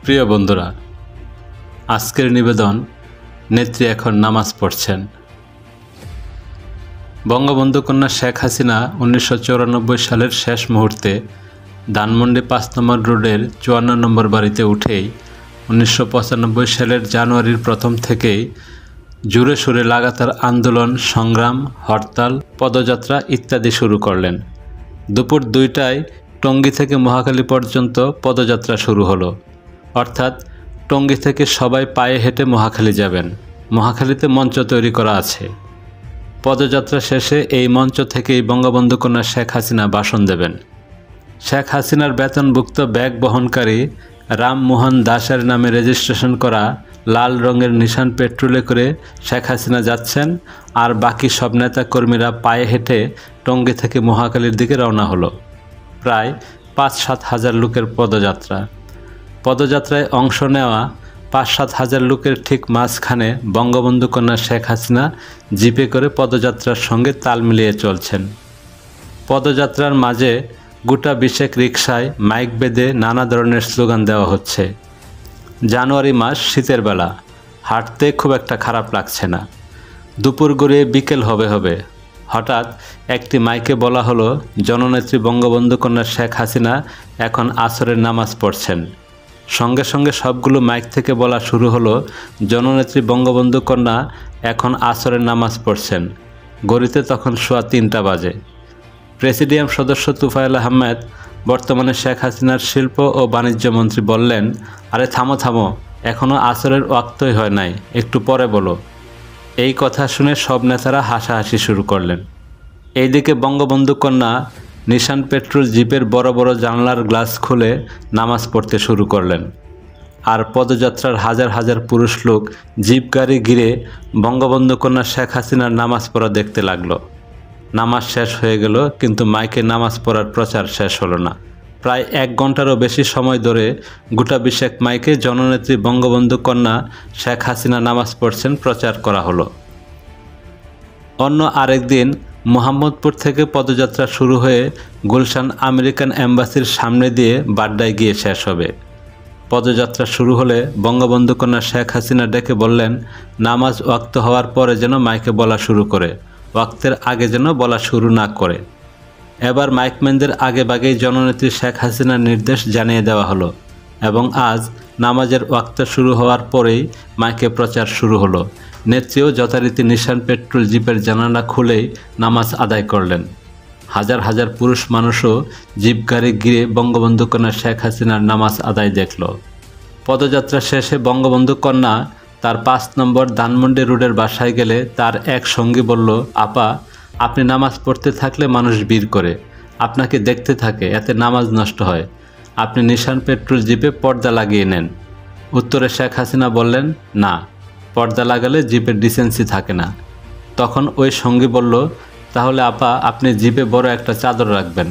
প্রিয় বন্ধুরা, আজকের নিবেদন নেত্রী এখন নামাজ পড়ছেন। বঙ্গবন্ধু কন্যা শেখ হাসিনা 1994 সালের শেষ মুহূর্তে ধানমন্ডি 5 নম্বর রোডের 54 নম্বর বাড়িতে উঠেই 1995 সালের জানুয়ারির প্রথম থেকেই জুড়ে সুরে লাগাতার আন্দোলন, সংগ্রাম, হরতাল, পদযাত্রা ইত্যাদি শুরু করলেন। দুপুর 2টায় টঙ্গী থেকে মহাখালী পর্যন্ত পদযাত্রা শুরু হলো। অর্থাৎ টঙ্গী থেকে সবাই পায়ে হেঁটে মহাখালী যাবেন। মহাখালীতে মঞ্চ তৈরি করা আছে। পদযাত্রা শেষে এই মঞ্চ থেকেই বঙ্গবন্ধু কন্যা শেখ হাসিনা ভাষণ দেবেন। শেখ হাসিনার বেতনভুক্ত ব্যাগ বহনকারী রামমোহন দাসের নামে রেজিস্ট্রেশন করা লাল রঙের নিশান পেট্রোলে করে শেখ হাসিনা যাচ্ছেন, আর বাকি সব নেতা কর্মীরা পায়ে হেঁটে টঙ্গী থেকে মহাখালীর দিকে রওনা হলো। প্রায় 5-7 হাজার লোকের পদযাত্রা। পদযাত্রায় অংশ নেওয়া 5-7 হাজার লোকের ঠিক মাঝখানে বঙ্গবন্ধু কন্যা শেখ হাসিনা জিপে করে পদযাত্রার সঙ্গে তাল মিলিয়ে চলছেন। পদযাত্রার মাঝে গোটা 20 রিকশায় মাইক বেঁধে নানা ধরনের স্লোগান দেওয়া হচ্ছে। জানুয়ারি মাস, শীতের বেলা, হাঁটতে খুব একটা খারাপ লাগছে না। দুপুর গড়িয়ে বিকেল হবে। হঠাৎ একটি মাইকে বলা হলো, জননেত্রী বঙ্গবন্ধু কন্যা শেখ হাসিনা এখন আসরের নামাজ পড়ছেন। সঙ্গে সঙ্গে সবগুলো মাইক থেকে বলা শুরু হলো, জননেত্রী বঙ্গবন্ধু কন্যা এখন আসরের নামাজ পড়ছেন। গড়িতে তখন সোয়া 3টা বাজে। প্রেসিডিয়াম সদস্য তুফাইল আহমেদ, বর্তমানে শেখ হাসিনার শিল্প ও বাণিজ্য মন্ত্রী, বললেন, আরে থামো, এখনও আসরের ওয়াক্তই হয় নাই, একটু পরে বলো। এই কথা শুনে সব নেতারা হাসাহাসি শুরু করলেন। এইদিকে বঙ্গবন্ধু কন্যা নিশান পেট্রোল জিপের বড় বড় জানলার গ্লাস খুলে নামাজ পড়তে শুরু করলেন। আর পদযাত্রার হাজার হাজার পুরুষ লোক জিপ গাড়ি ঘিরে বঙ্গবন্ধু কন্যা শেখ হাসিনার নামাজ পড়া দেখতে লাগলো। নামাজ শেষ হয়ে গেল, কিন্তু মাইকে নামাজ পড়ার প্রচার শেষ হলো না। প্রায় 1 ঘন্টারও বেশি সময় ধরে গোটা 20 মাইকে জননেত্রী বঙ্গবন্ধু কন্যা শেখ হাসিনা নামাজ পড়ছেন প্রচার করা হলো। অন্য আরেক দিন মোহাম্মদপুর থেকে পদযাত্রা শুরু হয়ে গুলশান আমেরিকান এম্বাসির সামনে দিয়ে বাড্ডায় গিয়ে শেষ হবে। পদযাত্রা শুরু হলে বঙ্গবন্ধু কন্যা শেখ হাসিনা ডেকে বললেন, নামাজ ওয়াক্ত হওয়ার পরে যেন মাইকে বলা শুরু করে, ওয়াক্তের আগে যেন বলা শুরু না করে। এবার মাইকম্যানদের আগে বাগেই জননেত্রী শেখ হাসিনার নির্দেশ জানিয়ে দেওয়া হলো এবং আজ নামাজের ওয়াক্ত শুরু হওয়ার পরেই মাইকে প্রচার শুরু হলো। নেত্রীও যথারীতি নিশান পেট্রোল জিপের জানালা খুলেই নামাজ আদায় করলেন। হাজার হাজার পুরুষ মানুষও জিপ গাড়ি ঘিরে বঙ্গবন্ধু কন্যা শেখ হাসিনার নামাজ আদায় দেখল। পদযাত্রা শেষে বঙ্গবন্ধু কন্যা তার 5 নম্বর ধানমন্ডি রোডের বাসায় গেলে তার এক সঙ্গী বলল, আপা, আপনি নামাজ পড়তে থাকলে মানুষ ভিড় করে, আপনাকে দেখতে থাকে, এতে নামাজ নষ্ট হয়, আপনি নিশান পেট্রোল জিপে পর্দা লাগিয়ে নেন। উত্তরে শেখ হাসিনা বললেন, না, পর্দা লাগালে জিপের ডিসেন্সি থাকে না। তখন ওই সঙ্গী বলল, তাহলে আপা, আপনি জিপে বড় একটা চাদর রাখবেন,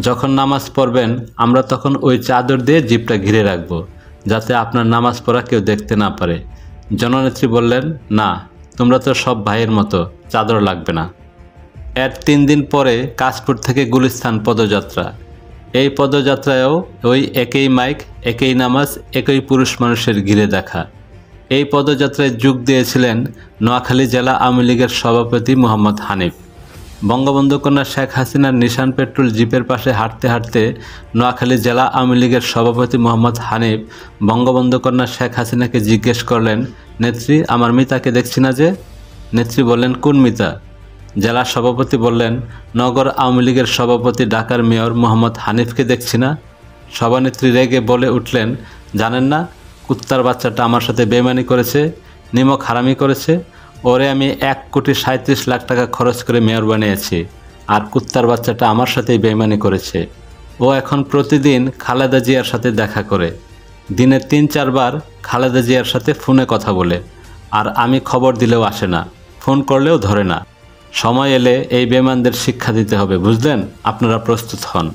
যখন নামাজ পড়বেন আমরা তখন ওই চাদর দিয়ে জিপটা ঘিরে রাখব, যাতে আপনার নামাজ পড়া কেউ দেখতে না পারে। জননেত্রী বললেন, না, তোমরা তো সব ভাইয়ের মতো, চাদর লাগবে না। এর 3 দিন পরে কাশপুর থেকে গুলিস্তান পদযাত্রা। এই পদযাত্রায়ও ওই একই মাইক, একই নামাজ, একই পুরুষ মানুষের ঘিরে দেখা। এই পদযাত্রায় যোগ দিয়েছিলেন নোয়াখালী জেলা আওয়ামী লীগের সভাপতি মোহাম্মদ হানিফ। বঙ্গবন্ধু কন্যা শেখ হাসিনার নিশান পেট্রোল জিপের পাশে হাঁটতে হাঁটতে নোয়াখালী জেলা আওয়ামী লীগের সভাপতি মোহাম্মদ হানিফ বঙ্গবন্ধু কন্যা শেখ হাসিনাকে জিজ্ঞেস করলেন, নেত্রী, আমার মিতাকে দেখছি না যে? নেত্রী বললেন, কোন মিতা? জেলা সভাপতি বললেন, নগর আওয়ামী লীগের সভাপতি ঢাকার মেয়র মোহাম্মদ হানিফকে দেখছি না। সভানেত্রী রেগে বলে উঠলেন, জানেন না, কুত্তার বাচ্চাটা আমার সাথে বেইমানি করেছে, নিমক হারামি করেছে, ওরে আমি 1,37,00,000 টাকা খরচ করে মেয়র বানিয়েছি, আর কুত্তার বাচ্চাটা আমার সাথেই বেইমানি করেছে। ও এখন প্রতিদিন খালেদা জিয়ার সাথে দেখা করে, দিনে 3-4 বার খালেদা জিয়ার সাথে ফোনে কথা বলে, আর আমি খবর দিলেও আসে না, ফোন করলেও ধরে না। সময় এলে এই বেঈমানদের শিক্ষা দিতে হবে, বুঝলেন? আপনারা প্রস্তুত হন।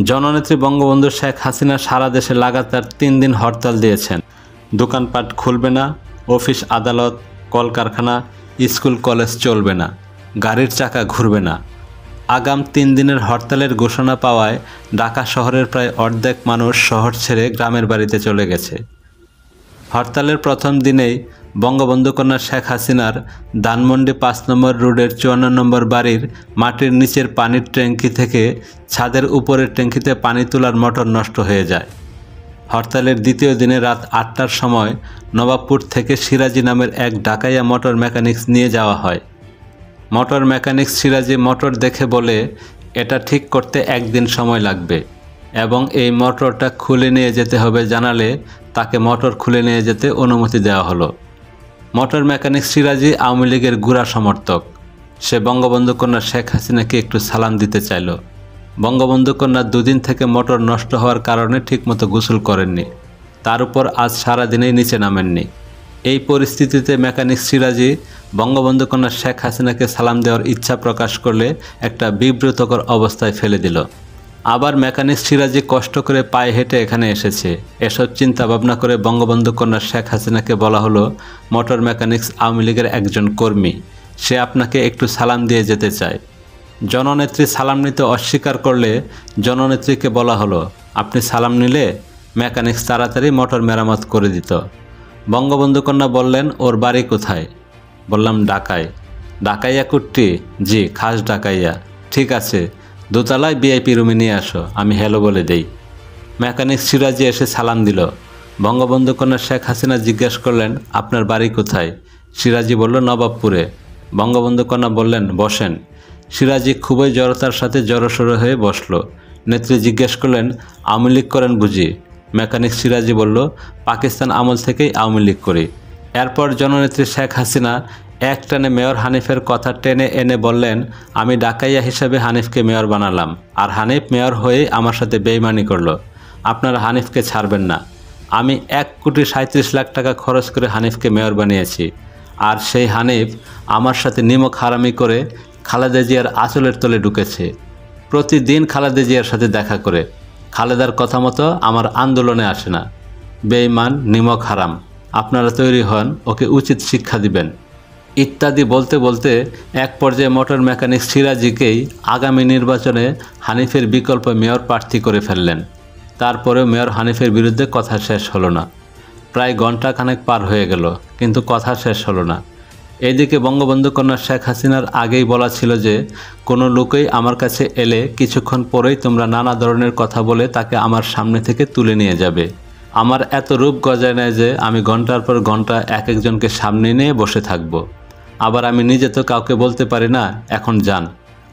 জননেত্রী বঙ্গবন্ধু শেখ হাসিনা সারা দেশে লাগাতার 3 দিন হরতাল দিয়েছেন। দোকানপাট খুলবে না, অফিস আদালত, কলকারখানা, স্কুল কলেজ চলবে না, গাড়ির চাকা ঘুরবে না। আগাম 3 দিনের হরতালের ঘোষণা পাওয়ায় ঢাকা শহরের প্রায় অর্ধেক মানুষ শহর ছেড়ে গ্রামের বাড়িতে চলে গেছে। হরতালের প্রথম দিনেই বঙ্গবন্ধু কন্যা শেখ হাসিনার ধানমন্ডি 5 নম্বর রোডের 54 নম্বর বাড়ির মাটির নিচের পানির ট্যাঙ্কি থেকে ছাদের উপরের ট্যাঙ্কিতে পানি তোলার মোটর নষ্ট হয়ে যায়। হরতালের দ্বিতীয় দিনে রাত 8টার সময় নবাবপুর থেকে সিরাজি নামের এক ঢাকাইয়া মোটর মেকানিক্স নিয়ে যাওয়া হয়। মোটর মেকানিক্স সিরাজি মোটর দেখে বলে, এটা ঠিক করতে 1 দিন সময় লাগবে এবং এই মোটরটা খুলে নিয়ে যেতে হবে জানালে তাকে মোটর খুলে নিয়ে যেতে অনুমতি দেওয়া হলো। মোটর মেকানিক্স সিরাজি আওয়ামী লীগের গোড়া সমর্থক। সে বঙ্গবন্ধু কন্যা শেখ হাসিনাকে একটু সালাম দিতে চাইল। বঙ্গবন্ধু কন্যা 2 দিন থেকে মোটর নষ্ট হওয়ার কারণে ঠিকমতো গোসল করেননি, তার উপর আজ সারাদিনেই নিচে নামেননি। এই পরিস্থিতিতে মেকানিক্স সিরাজি বঙ্গবন্ধু কন্যা শেখ হাসিনাকে সালাম দেওয়ার ইচ্ছা প্রকাশ করলে একটা বিব্রতকর অবস্থায় ফেলে দিল। আবার মেকানিক্স সিরাজি কষ্ট করে পায়ে হেঁটে এখানে এসেছে। এসব চিন্তা ভাবনা করে বঙ্গবন্ধু কন্যা শেখ হাসিনাকে বলা হলো, মোটর মেকানিক্স আওয়ামী লীগের একজন কর্মী, সে আপনাকে একটু সালাম দিয়ে যেতে চায়। জননেত্রী সালাম নিতে অস্বীকার করলে জননেত্রীকে বলা হলো, আপনি সালাম নিলে মেকানিক্স তাড়াতাড়ি মোটর মেরামত করে দিত। বঙ্গবন্ধু কন্যা বললেন, ওর বাড়ি কোথায়? বললাম, ঢাকায়। ঢাকাইয়া কুট্টি? জি, খাস ঢাকাইয়া। ঠিক আছে, দোতলায় ভিআইপি রুমে নিয়ে আসো, আমি হ্যালো বলে দেই। মেকানিক্স সিরাজি এসে সালাম দিল। বঙ্গবন্ধু কন্যা শেখ হাসিনা জিজ্ঞেস করলেন, আপনার বাড়ি কোথায়? সিরাজি বলল, নবাবপুরে। বঙ্গবন্ধু কন্যা বললেন, বসেন। সিরাজি খুবই জড়তার সাথে জড়সড় হয়ে বসল। নেত্রী জিজ্ঞেস করলেন, আওয়ামী লীগ করেন বুঝি? মেকানিক সিরাজি বলল, পাকিস্তান আমল থেকেই আওয়ামী লীগ করি। এরপর জননেত্রী শেখ হাসিনা একটানে মেয়র হানিফের কথা টেনে এনে বললেন, আমি ঢাকাইয়া হিসাবে হানিফকে মেয়র বানালাম, আর হানিফ মেয়র হয়েই আমার সাথে বেইমানি করলো। আপনারা হানিফকে ছাড়বেন না। আমি 1,37,00,000 টাকা খরচ করে হানিফকে মেয়র বানিয়েছি, আর সেই হানিফ আমার সাথে নিমক হারামি করে খালেদা জিয়ার আঁচলের তলে ঢুকেছে। প্রতিদিন খালেদা জিয়ার সাথে দেখা করে। খালেদার কথা মতো আমার আন্দোলনে আসে না। বেঈমান, নিমক হারাম, আপনারা তৈরি হন, ওকে উচিত শিক্ষা দিবেন ইত্যাদি বলতে বলতে এক পর্যায়ে মোটর মেকানিক সিরাজিকেই আগামী নির্বাচনে হানিফের বিকল্প মেয়র প্রার্থী করে ফেললেন। তারপরেও মেয়র হানিফের বিরুদ্ধে কথা শেষ হলো না। প্রায় ঘণ্টাখানেক পার হয়ে গেল, কিন্তু কথা শেষ হলো না। এদিকে বঙ্গবন্ধু কন্যা শেখ হাসিনার আগেই বলা ছিল যে, কোনো লোকই আমার কাছে এলে কিছুক্ষণ পরেই তোমরা নানা ধরনের কথা বলে তাকে আমার সামনে থেকে তুলে নিয়ে যাবে। আমার এত রূপ গজায় নেয় যে আমি ঘন্টার পর ঘন্টা এক একজনকে সামনে নিয়ে বসে থাকব। আবার আমি নিজে তো কাউকে বলতে পারি না এখন যান।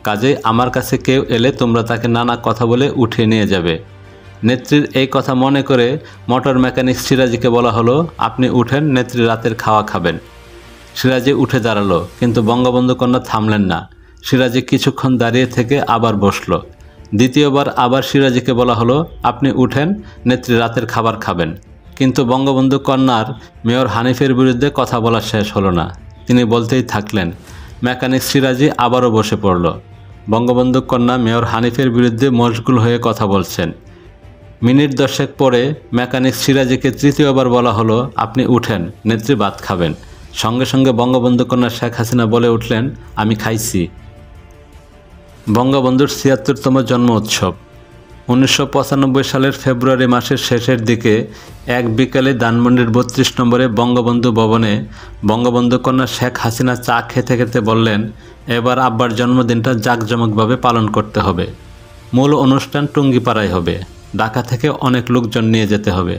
কাজেই আমার কাছে কেউ এলে তোমরা তাকে নানা কথা বলে উঠিয়ে নিয়ে যাবে। নেত্রীর এই কথা মনে করে মোটর মেকানিক সিরাজিকে বলা হলো, আপনি উঠেন, নেত্রী রাতের খাওয়া খাবেন। সিরাজি উঠে দাঁড়ালো, কিন্তু বঙ্গবন্ধু কন্যা থামলেন না। সিরাজি কিছুক্ষণ দাঁড়িয়ে থেকে আবার বসল। দ্বিতীয়বার আবার সিরাজিকে বলা হলো, আপনি উঠেন, নেত্রী রাতের খাবার খাবেন। কিন্তু বঙ্গবন্ধু কন্যার মেয়র হানিফের বিরুদ্ধে কথা বলা শেষ হলো না। তিনি বলতেই থাকলেন। মেকানিক সিরাজি আবারও বসে পড়ল। বঙ্গবন্ধু কন্যা মেয়র হানিফের বিরুদ্ধে মশগুল হয়ে কথা বলছেন। মিনিট 10 পরে মেকানিক সিরাজিকে তৃতীয়বার বলা হলো, আপনি উঠেন, নেত্রী ভাত খাবেন। সঙ্গে সঙ্গে বঙ্গবন্ধু কন্যা শেখ হাসিনা বলে উঠলেন, আমি খাইছি। বঙ্গবন্ধুর ৭৬তম জন্ম উৎসব ১৯৯৫ সালের ফেব্রুয়ারি মাসের শেষের দিকে এক বিকালে ধানমন্ডির ৩২ নম্বরে বঙ্গবন্ধু ভবনে বঙ্গবন্ধু কন্যা শেখ হাসিনা চা খেতে খেতে বললেন, এবার আব্বার জন্মদিনটা জাঁকজমকভাবে পালন করতে হবে। মূল অনুষ্ঠান টুঙ্গিপাড়ায় হবে। ঢাকা থেকে অনেক লোকজন নিয়ে যেতে হবে।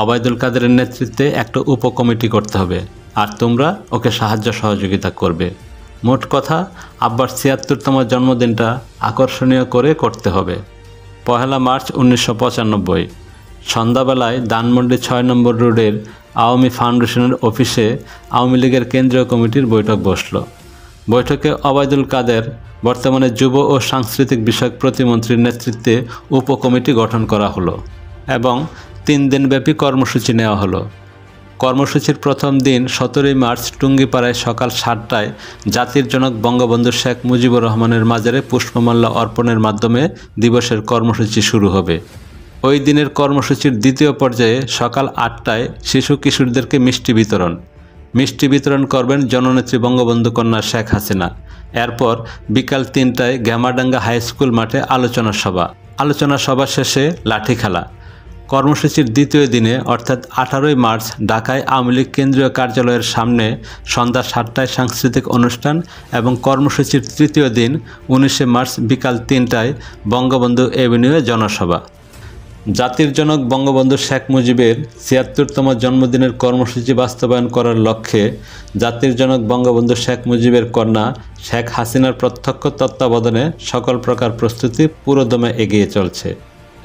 ওবায়দুল কাদেরের নেতৃত্বে একটা উপকমিটি করতে হবে, আর তোমরা ওকে সাহায্য সহযোগিতা করবে। মোট কথা, আব্বার ৭৬তম জন্মদিনটা আকর্ষণীয় করে করতে হবে। ১ মার্চ ১৯৯৫ সন্ধ্যাবেলায় ধানমন্ডি ৬ নম্বর রোডের আওয়ামী ফাউন্ডেশনের অফিসে আওয়ামী লীগের কেন্দ্রীয় কমিটির বৈঠক বসল। বৈঠকে ওবায়দুল কাদের, বর্তমানে যুব ও সাংস্কৃতিক বিষয়ক প্রতিমন্ত্রীর নেতৃত্বে উপকমিটি গঠন করা হলো এবং ৩ দিনব্যাপী কর্মসূচি নেওয়া হলো। কর্মসূচির প্রথম দিন ১৭ মার্চ টুঙ্গিপাড়ায় সকাল ৭টায় জাতির জনক বঙ্গবন্ধু শেখ মুজিবুর রহমানের মাজারে পুষ্পমাল্য অর্পণের মাধ্যমে দিবসের কর্মসূচি শুরু হবে। ওই দিনের কর্মসূচির দ্বিতীয় পর্যায়ে সকাল ৮টায় শিশু কিশোরদেরকে মিষ্টি বিতরণ করবেন জননেত্রী বঙ্গবন্ধু কন্যা শেখ হাসিনা। এরপর বিকাল ৩টায় গ্যামাডাঙ্গা হাই স্কুল মাঠে আলোচনা সভা শেষে লাঠি খেলা। কর্মসূচির দ্বিতীয় দিনে অর্থাৎ 18ই মার্চ ঢাকায় আওয়ামী লীগ কেন্দ্রীয় কার্যালয়ের সামনে সন্ধ্যা 7টায় সাংস্কৃতিক অনুষ্ঠান এবং কর্মসূচির তৃতীয় দিন 19শে মার্চ বিকাল 3টায় বঙ্গবন্ধু এভিনিউয়ে জনসভা। জাতির জনক বঙ্গবন্ধু শেখ মুজিবের ৭৬তম জন্মদিনের কর্মসূচি বাস্তবায়ন করার লক্ষ্যে জাতির জনক বঙ্গবন্ধু শেখ মুজিবের কন্যা শেখ হাসিনার প্রত্যক্ষ তত্ত্বাবধানে সকল প্রকার প্রস্তুতি পুরোদমে এগিয়ে চলছে।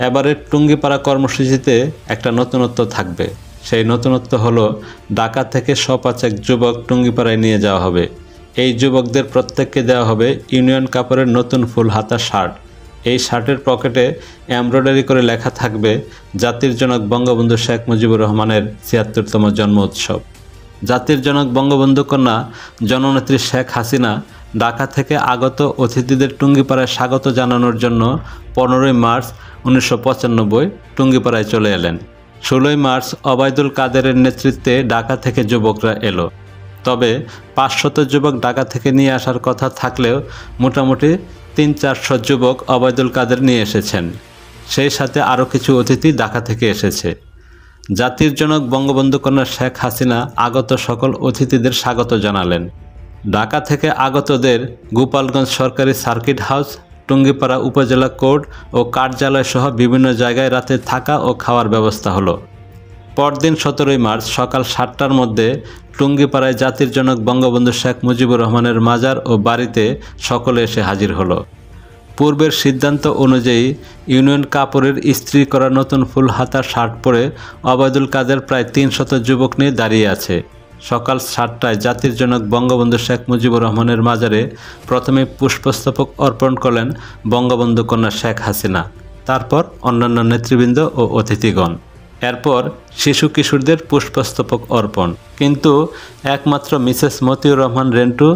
এবারের টুঙ্গিপাড়া কর্মসূচিতে একটা নতুনত্ব থাকবে। সেই নতুনত্ব হলো ঢাকা থেকে ৫০ যুবক টুঙ্গিপাড়ায় নিয়ে যাওয়া হবে। এই যুবকদের প্রত্যেককে দেওয়া হবে ইউনিয়ন কাপড়ের নতুন ফুল হাতা শার্ট। এই শার্টের পকেটে এমব্রয়ডারি করে লেখা থাকবে জাতির জনক বঙ্গবন্ধু শেখ মুজিবুর রহমানের ৭৬তম জন্ম উৎসব। জাতির জনক বঙ্গবন্ধু কন্যা জননেত্রী শেখ হাসিনা ঢাকা থেকে আগত অতিথিদের টুঙ্গিপাড়ায় স্বাগত জানানোর জন্য 15ই মার্চ 1995 টুঙ্গিপাড়ায় চলে এলেন। 16ই মার্চ ওবায়দুল কাদেরের নেতৃত্বে ঢাকা থেকে যুবকরা এলো। তবে 500 যুবক ঢাকা থেকে নিয়ে আসার কথা থাকলেও মোটামুটি 300-400 যুবক ওবায়দুল কাদের নিয়ে এসেছেন। সেই সাথে আরও কিছু অতিথি ঢাকা থেকে এসেছে। জাতির জনক বঙ্গবন্ধু কন্যা শেখ হাসিনা আগত সকল অতিথিদের স্বাগত জানালেন। ঢাকা থেকে আগতদের গোপালগঞ্জ সরকারি সার্কিট হাউস, টুঙ্গিপাড়া উপজেলা কোর্ট ও কার্যালয় সহ বিভিন্ন জায়গায় রাতে থাকা ও খাওয়ার ব্যবস্থা হলো। পরদিন 17ই মার্চ সকাল 7টার মধ্যে টুঙ্গিপাড়ায় জাতির জনক বঙ্গবন্ধু শেখ মুজিবুর রহমানের মাজার ও বাড়িতে সকলে এসে হাজির হলো। পূর্বের সিদ্ধান্ত অনুযায়ী ইউনিয়ন কাপড়ের ইস্ত্রি করা নতুন ফুল হাতা শার্ট পরে ওবায়দুল কাদের প্রায় 300 যুবক নিয়ে দাঁড়িয়ে আছে। সকাল 7টায় জাতির জনক বঙ্গবন্ধু শেখ মুজিবুর রহমানের মাজারে প্রথমে পুষ্পস্তবক অর্পণ করলেন বঙ্গবন্ধু কন্যা শেখ হাসিনা, তারপর অন্যান্য নেতৃবৃন্দ ও অতিথিগণ। এরপর শিশু কিশোরদের পুষ্পস্তবক অর্পণ। কিন্তু একমাত্র মিসেস মতিউর রহমান রেন্টু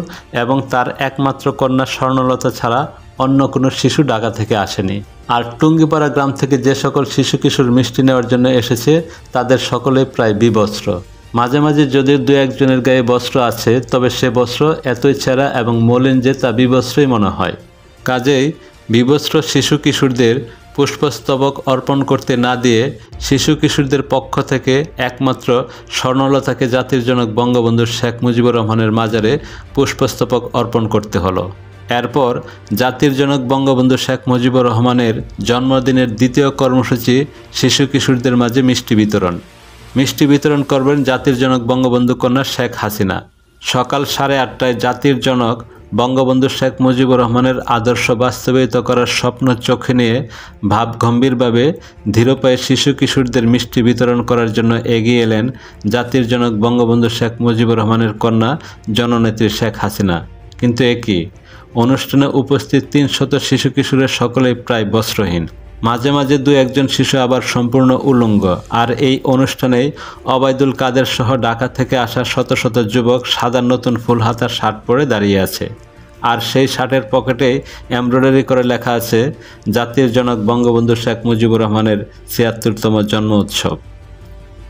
এবং তার একমাত্র কন্যা স্বর্ণলতা ছাড়া অন্য কোনো শিশু ঢাকা থেকে আসেনি। আর টুঙ্গিপাড়া গ্রাম থেকে যে সকল শিশু কিশোর মিষ্টি নেওয়ার জন্য এসেছে তাদের সকলে প্রায় বিবস্ত্র। মাঝে মাঝে যদিও 2-1 গায়ে বস্ত্র আছে, তবে সে বস্ত্র এতই ছেঁড়া এবং মলিন যে তা বিবস্ত্রই মনে হয়। কাজেই বিবস্ত্র শিশু কিশোরদের পুষ্পস্তবক অর্পণ করতে না দিয়ে শিশু কিশোরদের পক্ষ থেকে একমাত্র স্বর্ণলতাকে জাতির জনক বঙ্গবন্ধু শেখ মুজিবুর রহমানের মাজারে পুষ্পস্তবক অর্পণ করতে হলো। এরপর জাতির জনক বঙ্গবন্ধু শেখ মুজিবুর রহমানের জন্মদিনের দ্বিতীয় কর্মসূচি শিশু কিশোরদের মাঝে মিষ্টি বিতরণ করবেন জাতির জনক বঙ্গবন্ধু কন্যা শেখ হাসিনা। সকাল 8:30টায় জাতির জনক বঙ্গবন্ধু শেখ মুজিবুর রহমানের আদর্শ বাস্তবায়িত করার স্বপ্ন চোখে নিয়ে ভাবগম্ভীরভাবে ধীরপায়ে শিশু কিশোরদের মিষ্টি বিতরণ করার জন্য এগিয়ে এলেন জাতির জনক বঙ্গবন্ধু শেখ মুজিবুর রহমানের কন্যা জননেত্রী শেখ হাসিনা। কিন্তু একই অনুষ্ঠানে উপস্থিত 300 শিশু কিশোরের সকলেই প্রায় বস্ত্রহীন। মাঝে মাঝে 2-1 শিশু আবার সম্পূর্ণ উলঙ্গ। আর এই অনুষ্ঠানেই ওবায়দুল কাদের সহ ঢাকা থেকে আসা শত যুবক সাদা নতুন ফুল হাতা শার্ট পরে দাঁড়িয়ে আছে। আর সেই শার্টের পকেটে এমব্রয়ডারি করে লেখা আছে জাতির জনক বঙ্গবন্ধু শেখ মুজিবুর রহমানের ৭৬তম জন্ম উৎসব।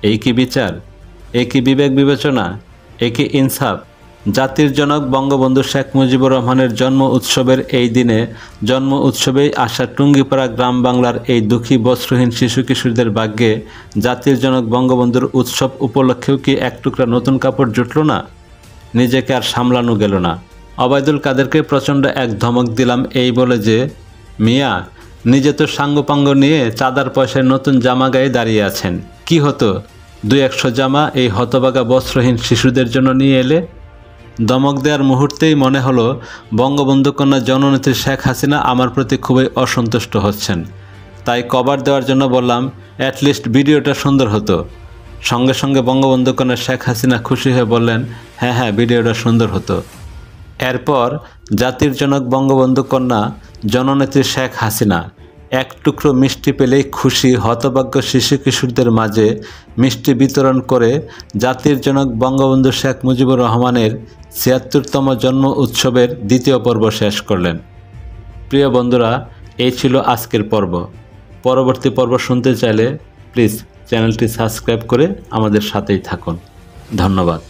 এই কি বিচার? এই কি বিবেক বিবেচনা? এই কি ইনসাফ? জাতির জনক বঙ্গবন্ধু শেখ মুজিবুর রহমানের জন্ম উৎসবের এই দিনে জন্ম উৎসবেই আসা টুঙ্গিপাড়া গ্রাম বাংলার এই দুঃখী বস্ত্রহীন শিশু কিশোরদের ভাগ্যে জাতির জনক বঙ্গবন্ধুর উৎসব উপলক্ষেও কি এক টুকরা নতুন কাপড় জুটল না? নিজেকে আর সামলানো গেল না। ওবায়দুল কাদেরকে প্রচণ্ড এক ধমক দিলাম এই বলে যে, মিয়া নিজে তো সাঙ্গপাঙ্গ নিয়ে চাঁদার পয়সায় নতুন জামা গায়ে দাঁড়িয়ে আছেন, কি হতো 200 জামা এই হতবাগা বস্ত্রহীন শিশুদের জন্য নিয়ে এলে? দমক দেওয়ার মুহূর্তেই মনে হলো বঙ্গবন্ধু কন্যা জননেত্রী শেখ হাসিনা আমার প্রতি খুবই অসন্তুষ্ট হচ্ছেন। তাই কভার দেওয়ার জন্য বললাম, অ্যাটলিস্ট ভিডিওটা সুন্দর হতো। সঙ্গে সঙ্গে বঙ্গবন্ধু কন্যা শেখ হাসিনা খুশি হয়ে বললেন, হ্যাঁ ভিডিওটা সুন্দর হতো। এরপর জাতির জনক বঙ্গবন্ধু কন্যা জননেত্রী শেখ হাসিনা এক টুকরো মিষ্টি পেলেই খুশি হতভাগ্য শিশু কিশোরদের মাঝে মিষ্টি বিতরণ করে জাতির জনক বঙ্গবন্ধু শেখ মুজিবুর রহমানের ৭৬তম জন্ম উৎসবের দ্বিতীয় পর্ব শেষ করলেন। প্রিয় বন্ধুরা, এই ছিল আজকের পর্ব। পরবর্তী পর্ব শুনতে চাইলে প্লিজ চ্যানেলটি সাবস্ক্রাইব করে আমাদের সাথেই থাকুন। ধন্যবাদ।